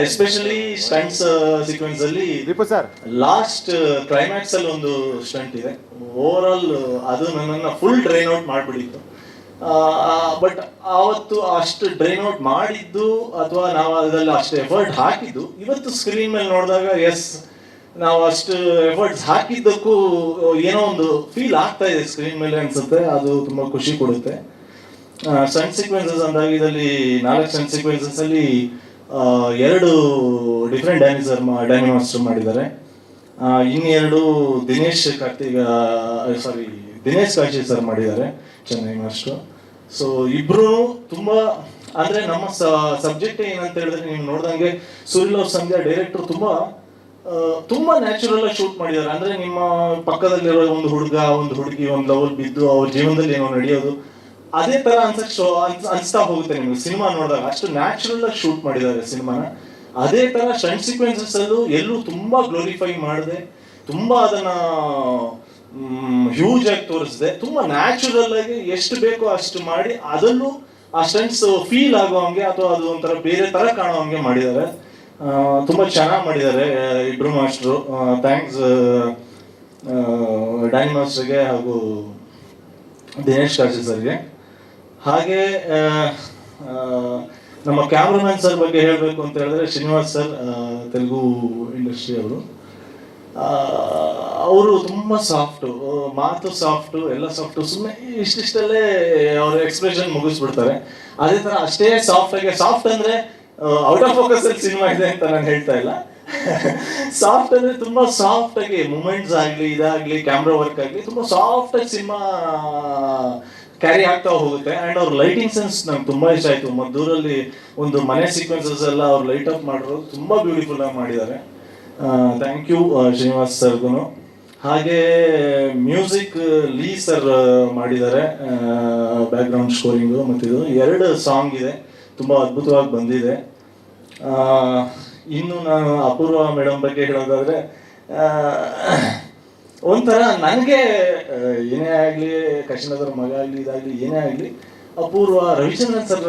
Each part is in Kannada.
ಎಸ್ಪೆಷಲಿ ಸ್ಟಂಟ್ಸ್ ಸೀಕ್ವೆನ್ಸ್ ಅಲ್ಲಿ ಲಾಸ್ಟ್ ಕ್ಲೈಮ್ಯಾಕ್ಸ್ ಅಲ್ಲಿ ಒಂದು ಸ್ಟಂಟ್ ಇದೆ. ಓವರ್ ಆಲ್ ಅದು ನನ್ನನ್ನು ಫುಲ್ ಡ್ರೈನ್ ಔಟ್ ಮಾಡಿಬಿಟ್ಟಿತ್ತು. ಬಟ್ ಆವತ್ತು ಅಷ್ಟು ಡ್ರೈನ್ ಔಟ್ ಮಾಡಿದ್ದು ಅಥವಾ ನಾವು ಅದರಲ್ಲಿ ಅಷ್ಟು ಎಫರ್ಟ್ ಹಾಕಿದ್ದು ಇವತ್ತು ಸ್ಕ್ರೀನ್ ಮೇಲೆ ನೋಡಿದಾಗ ಎಸ್ ನಾವು ಅಷ್ಟು ಎಫರ್ಟ್ಸ್ ಹಾಕಿದ್ದಕ್ಕೂ ಏನೋ ಒಂದು ಫೀಲ್ ಆಗ್ತಾ ಇದೆ ಸ್ಕ್ರೀನ್ ಮೇಲೆ ಅನ್ಸುತ್ತೆ. ಅದು ತುಂಬ ಖುಷಿ ಕೊಡುತ್ತೆ. ಸ್ಟಂಟ್ ಸೀಕ್ವೆನ್ಸಸ್ ಅಂದಾಗ ಇದರಲ್ಲಿ 4 ಸ್ಟಂಟ್ ಸೀಕ್ವೆನ್ಸಸ್ ಅಲ್ಲಿ 2 ಡಿಫ್ರೆಂಟ್ ಡ್ಯಾನಿ ಮಾಸ್ಟರ್ ಮಾಡಿದ್ದಾರೆ. ಇನ್ನೆರಡು ದಿನೇಶ್ ಕಾಶಿ ಸರ್ ಮಾಡಿದ್ದಾರೆ, ಚೆನ್ನೈ ಮಾಸ್ಟರ್. ಸೊ ಇಬ್ರು ತುಂಬಾ ಅಂದ್ರೆ ನಮ್ಮ ಸಬ್ಜೆಕ್ಟ್ ಏನಂತ ಹೇಳಿದ್ರೆ ನೀವು ನೋಡ್ದಂಗೆ ಸೂರ್ಯಲವ್ ಸಂಧ್ಯಾ ಡೈರೆಕ್ಟರ್ ತುಂಬಾ ನ್ಯಾಚುರಲ್ ಆಗಿ ಶೂಟ್ ಮಾಡಿದ್ದಾರೆ. ಅಂದ್ರೆ ನಿಮ್ಮ ಪಕ್ಕದಲ್ಲಿರೋ ಒಂದು ಹುಡುಗ ಒಂದು ಹುಡುಗಿ ಒಂದು ಲವಲ್ ಬಿದ್ದು ಅವ್ರ ಜೀವನದಲ್ಲಿ ಏನೋ ನಡೆಯೋದು ಅದೇ ತರ ಅನ್ಸ್ತಾ ಹೋಗುತ್ತೆ ನಿಮ್ಗೆ ಸಿನಿಮಾ ನೋಡಿದಾಗ. ಅಷ್ಟು ನ್ಯಾಚುರಲ್ ಆಗಿ ಶೂಟ್ ಮಾಡಿದ್ದಾರೆ ಸಿನಿಮಾನ. ಅದೇ ತರ ಸ್ಟಂಟ್ ಸೀಕ್ವೆನ್ಸಸ್ ಅಲ್ಲೂ ಎಲ್ಲೂ ತುಂಬಾ ಗ್ಲೋರಿಫೈ ಮಾಡಿದೆ, ತುಂಬಾ ಅದನ್ನ ಹ್ಯೂಜ್ ಆಗಿ ತೋರಿಸಿದೆ. ತುಂಬಾ ನ್ಯಾಚುರಲ್ ಆಗಿ ಎಷ್ಟು ಬೇಕೋ ಅಷ್ಟು ಮಾಡಿ ಅದಲ್ಲೂ ಆ ಸ್ಟಂಟ್ಸ್ ಫೀಲ್ ಆಗುವಂಗೆ ಅಥವಾ ಅದು ಒಂಥರ ಬೇರೆ ತರ ಕಾಣುವಂಗೆ ಮಾಡಿದ್ದಾರೆ. ತುಂಬಾ ಚೆನ್ನಾಗಿ ಮಾಡಿದ್ದಾರೆ ಇಬ್ರು ಮಾಸ್ಟ್ರು. ಥ್ಯಾಂಕ್ಸ್ ಡ್ಯಾನಿ ಮಾಸ್ಟರ್ಗೆ ಹಾಗೂ ದಿನೇಶ್ ಕಾಶಿ ಸರ್ಗೆ. ಹಾಗೆ ನಮ್ಮ ಕ್ಯಾಮ್ರಾಮನ್ ಸರ್ ಬಗ್ಗೆ ಹೇಳಬೇಕು ಅಂತ ಹೇಳಿದ್ರೆ ಶ್ರೀನಿವಾಸ್ ಸರ್, ತೆಲುಗು ಇಂಡಸ್ಟ್ರಿ ಅವರು ತುಂಬ ಸಾಫ್ಟು, ಮಾತು ಸಾಫ್ಟು, ಎಲ್ಲ ಸಾಫ್ಟು, ಸುಮ್ಮನೆ ಇಷ್ಟಿಷ್ಟಲ್ಲೇ ಅವ್ರ ಎಕ್ಸ್ಪ್ರೆಷನ್ ಮುಗಿಸ್ಬಿಡ್ತಾರೆ. ಅದೇ ಥರ ಅಷ್ಟೇ ಸಾಫ್ಟ್ ಅಂದರೆ ಔಟ್ ಆಫ್ ಫೋಕಸ್ ಅಲ್ಲಿ ಸಿನಿಮಾ ಇದೆ ಅಂತ ನಾನು ಹೇಳ್ತಾ ಇಲ್ಲ. ಸಾಫ್ಟ್ ಅಂದರೆ ತುಂಬ ಸಾಫ್ಟ್ ಆಗಿ ಮೂಮೆಂಟ್ಸ್ ಆಗಲಿ ಇದಾಗಲಿ ಕ್ಯಾಮ್ರಾ ವರ್ಕ್ ಆಗಲಿ ತುಂಬ ಸಾಫ್ಟ್ ಆಗಿ ಸಿನಿಮಾ ಕ್ಯಾರಿ ಆಗ್ತಾ ಹೋಗುತ್ತೆ. ಆ್ಯಂಡ್ ಅವ್ರ ಲೈಟಿಂಗ್ ಸೆನ್ಸ್ ನಂಗೆ ತುಂಬ ಇಷ್ಟ ಆಯಿತು. ಮದ್ದೂರಲ್ಲಿ ಒಂದು ಮನೆ ಸೀಕ್ವೆನ್ಸಸ್ ಎಲ್ಲ ಅವ್ರು ಲೈಟ್ ಅಪ್ ಮಾಡಿರೋದು ತುಂಬ ಬ್ಯೂಟಿಫುಲ್ ಆಗಿ ಮಾಡಿದ್ದಾರೆ. ಥ್ಯಾಂಕ್ ಯು ಶ್ರೀನಿವಾಸ್ ಸರ್ಗೂ. ಹಾಗೆ ಮ್ಯೂಸಿಕ್ ಲೀ ಸರ್ ಮಾಡಿದ್ದಾರೆ, ಬ್ಯಾಕ್ಗ್ರೌಂಡ್ ಸ್ಕೋರಿಂಗು ಮತ್ತು ಇದು 2 ಸಾಂಗ್ ಇದೆ, ತುಂಬ ಅದ್ಭುತವಾಗಿ ಬಂದಿದೆ. ಇನ್ನು ನಾನು ಅಪೂರ್ವ ಮೇಡಮ್ ಬಗ್ಗೆ ಹೇಳೋದಾದರೆ ಒಂಥರ ನನಗೆ ಏನೇ ಆಗಲಿ ಕೃಷ್ಣದವ್ರ ಮಗ ಆಗಲಿ ಇದಾಗಲಿ ಏನೇ ಆಗಲಿ ಅಪೂರ್ವ ರವಿಚಂದ್ರನ್ ಸರ್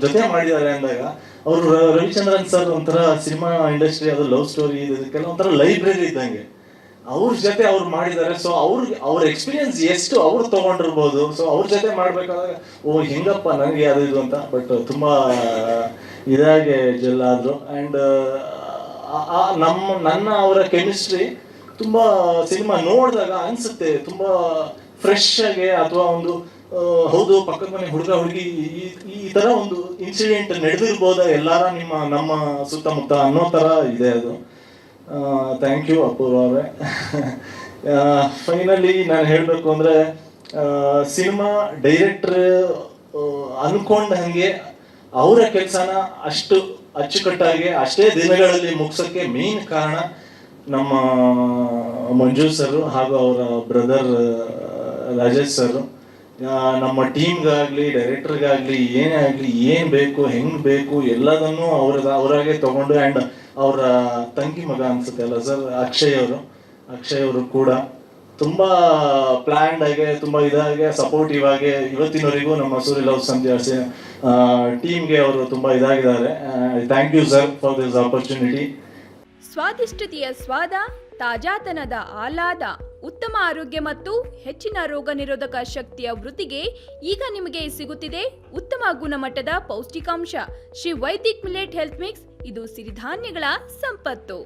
ಜೊತೆ ಮಾಡಿದ್ದಾರೆ ಅಂದಾಗ ಅವರು ರವಿಚಂದ್ರನ್ ಸರ್ ಒಂಥರ ಸಿನಿಮಾ ಇಂಡಸ್ಟ್ರಿ ಅದು ಲವ್ ಸ್ಟೋರಿ ಇದಕ್ಕೆಲ್ಲ ಒಂಥರ ಲೈಬ್ರರಿ ಇದ್ದಂಗೆ ಅವ್ರ ಜೊತೆ ಅವ್ರು ಮಾಡಿದ್ದಾರೆ. ಸೊ ಅವ್ರ ಎಕ್ಸ್ಪೀರಿಯನ್ಸ್ ಎಷ್ಟು ಅವ್ರು ತೊಗೊಂಡಿರ್ಬೋದು. ಸೊ ಅವ್ರ ಜೊತೆ ಮಾಡಬೇಕಾದಾಗ ಹೆಂಗಪ್ಪ ನನಗೆ ಅದು ಇದು ಅಂತ ಬಟ್ ತುಂಬ ಇದಾಗೆ ಜೆಲ್ ಆದರು. ಆ್ಯಂಡ್ ನನ್ನ ಅವರ ಕೆಮಿಸ್ಟ್ರಿ ತುಂಬ ಸಿನಿಮಾ ನೋಡಿದಾಗ ಅನಿಸುತ್ತೆ ತುಂಬ ಫ್ರೆಶ್ ಆಗಿ ಅಥವಾ ಒಂದು ಹೌದು ಪಕ್ಕದ ಮನೆ ಹುಡುಗ ಹುಡುಗಿ ಈ ಥರ ಒಂದು ಇನ್ಸಿಡೆಂಟ್ ನಡೆದಿರ್ಬೋದಾ ಎಲ್ಲಾರ ನಮ್ಮ ಸುತ್ತಮುತ್ತ ಅನ್ನೋ ಥರ ಇದೆ ಅದು. ಥ್ಯಾಂಕ್ ಯು ಅಪೂರ್ವ ಅವರೇ. ಫೈನಲಿ ನಾನು ಹೇಳಬೇಕು ಅಂದರೆ ಸಿನಿಮಾ ಡೈರೆಕ್ಟ್ರ್ ಅಂದ್ಕೊಂಡ ಹಾಗೆ ಅವರ ಕೆಲಸನ ಅಷ್ಟು ಅಚ್ಚುಕಟ್ಟಾಗಿ ಅಷ್ಟೇ ದಿನಗಳಲ್ಲಿ ಮುಗಿಸೋಕ್ಕೆ ಮೇನ್ ಕಾರಣ ನಮ್ಮ ಮಂಜು ಸರ್ ಹಾಗೂ ಅವರ ಬ್ರದರ್ ರಾಜೇಶ್ ಸರ್. ನಮ್ಮ ಟೀಮ್ಗಾಗಲಿ ಡೈರೆಕ್ಟರ್ಗಾಗಲಿ ಏನೇ ಆಗಲಿ ಏನು ಬೇಕು ಹೆಂಗೆ ಬೇಕು ಎಲ್ಲದನ್ನೂ ಅವರಾಗೆ ತಗೊಂಡು. ಆ್ಯಂಡ್ ಅವರ ತಂಗಿ ಮಗ ಅನ್ಸುತ್ತೆ ಅಲ್ಲ ಸರ್ ಅಕ್ಷಯ್ ಅವರು ಕೂಡ ತುಂಬ ಪ್ಲ್ಯಾಂಡ್ ಆಗಿ ತುಂಬ ಇದಾಗೆ ಸಪೋರ್ಟಿವ್ ಆಗಿ ಇವತ್ತಿನವರೆಗೂ ನಮ್ಮ ಸೂರ್ಯಲವ್ ಸಂಧ್ಯಾ ಟೀಮ್ಗೆ ಅವರು ತುಂಬ ಇದಾಗಿದ್ದಾರೆ. Thank you sir for this opportunity. ಸ್ವಾದಿಷ್ಟತೆಯ ಸ್ವಾದ, ತಾಜಾತನದ ಆಹ್ಲಾದ, ಉತ್ತಮ ಆರೋಗ್ಯ ಮತ್ತು ಹೆಚ್ಚಿನ ರೋಗ ನಿರೋಧಕ ಶಕ್ತಿಯ ವೃದ್ಧಿಗೆ ಈಗ ನಿಮಗೆ ಸಿಗುತ್ತಿದೆ ಉತ್ತಮ ಗುಣಮಟ್ಟದ ಪೌಷ್ಟಿಕಾಂಶ Shri Vaidik millet health mix. ಇದು ಸಿರಿಧಾನ್ಯಗಳ ಸಂಪತ್ತು.